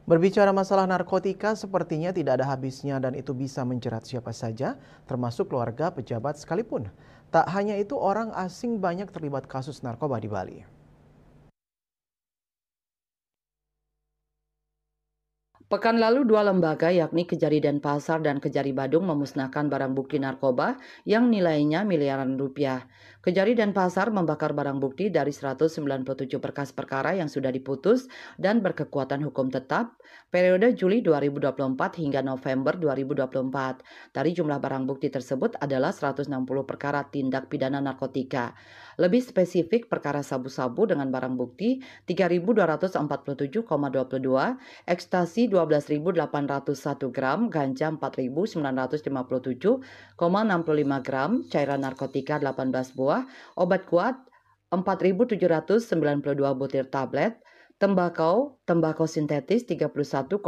Berbicara masalah narkotika sepertinya tidak ada habisnya dan itu bisa menjerat siapa saja, termasuk keluarga pejabat sekalipun. Tak hanya itu, orang asing banyak terlibat kasus narkoba di Bali. Pekan lalu, dua lembaga yakni Kejari Denpasar dan Kejari Badung memusnahkan barang bukti narkoba yang nilainya miliaran rupiah. Kejari Denpasar membakar barang bukti dari 197 berkas perkara yang sudah diputus dan berkekuatan hukum tetap periode Juli 2024 hingga November 2024. Dari jumlah barang bukti tersebut adalah 160 perkara tindak pidana narkotika. Lebih spesifik, perkara sabu-sabu dengan barang bukti 3.247,22, ekstasi 12.801 gram, ganja 4.957,65 gram, cairan narkotika 18 buah, obat kuat 4.792 butir tablet, tembakau sintetis 31,33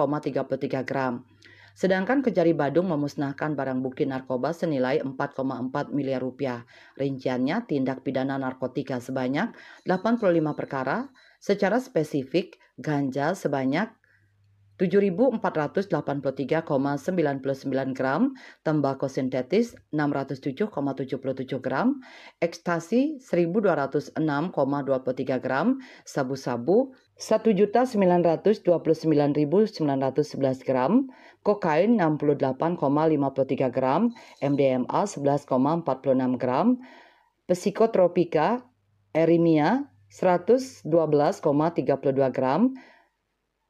gram. Sedangkan Kejari Badung memusnahkan barang bukti narkoba senilai 4,4 miliar rupiah. Rinciannya tindak pidana narkotika sebanyak 85 perkara, secara spesifik ganja sebanyak 7.483,99 gram, tembakau sintetis 607,77 gram, ekstasi 1.206,23 gram, sabu-sabu 1.929.911 gram, kokain 68,53 gram, MDMA 11,46 gram, psikotropika erimia 112,32 gram.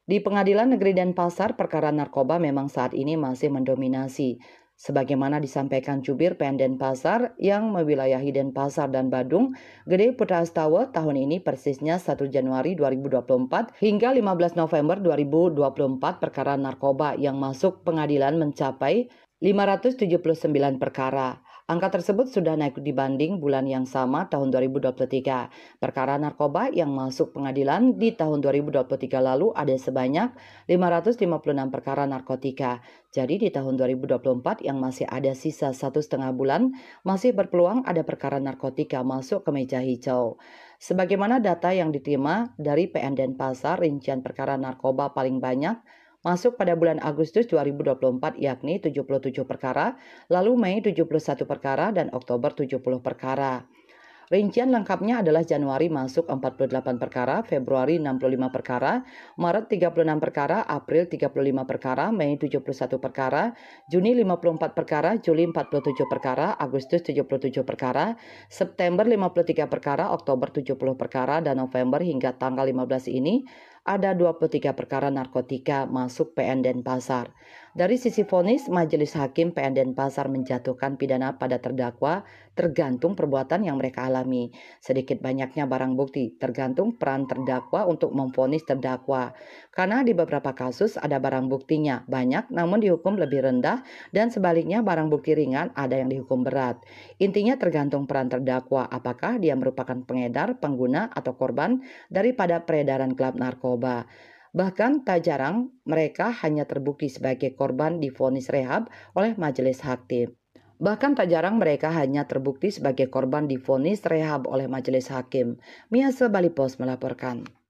Di Pengadilan Negeri Denpasar, perkara narkoba memang saat ini masih mendominasi. Sebagaimana disampaikan Jubir PN Denpasar yang mewilayahi Denpasar dan Badung, Gede Putra Astawa, tahun ini persisnya 1 Januari 2024 hingga 15 November 2024 perkara narkoba yang masuk pengadilan mencapai 579 perkara. Angka tersebut sudah naik dibanding bulan yang sama tahun 2023. Perkara narkoba yang masuk pengadilan di tahun 2023 lalu ada sebanyak 556 perkara narkotika. Jadi di tahun 2024 yang masih ada sisa 1,5 bulan, masih berpeluang ada perkara narkotika masuk ke meja hijau. Sebagaimana data yang diterima dari PN Denpasar, rincian perkara narkoba paling banyak masuk pada bulan Agustus 2024 yakni 77 perkara, lalu Mei 71 perkara, dan Oktober 70 perkara. Rincian lengkapnya adalah Januari masuk 48 perkara, Februari 65 perkara, Maret 36 perkara, April 35 perkara, Mei 71 perkara, Juni 54 perkara, Juli 47 perkara, Agustus 77 perkara, September 53 perkara, Oktober 70 perkara, dan November hingga tanggal 15 ini ada 23 perkara narkotika masuk PN Denpasar. Dari sisi vonis, Majelis Hakim PN Denpasar menjatuhkan pidana pada terdakwa tergantung perbuatan yang mereka alami. Sedikit banyaknya barang bukti tergantung peran terdakwa untuk memvonis terdakwa. Karena di beberapa kasus ada barang buktinya banyak namun dihukum lebih rendah, dan sebaliknya barang bukti ringan ada yang dihukum berat. Intinya tergantung peran terdakwa, apakah dia merupakan pengedar, pengguna, atau korban daripada peredaran gelap narkoba. Bahkan tak jarang mereka hanya terbukti sebagai korban divonis rehab oleh majelis hakim. Mia Bali Post melaporkan.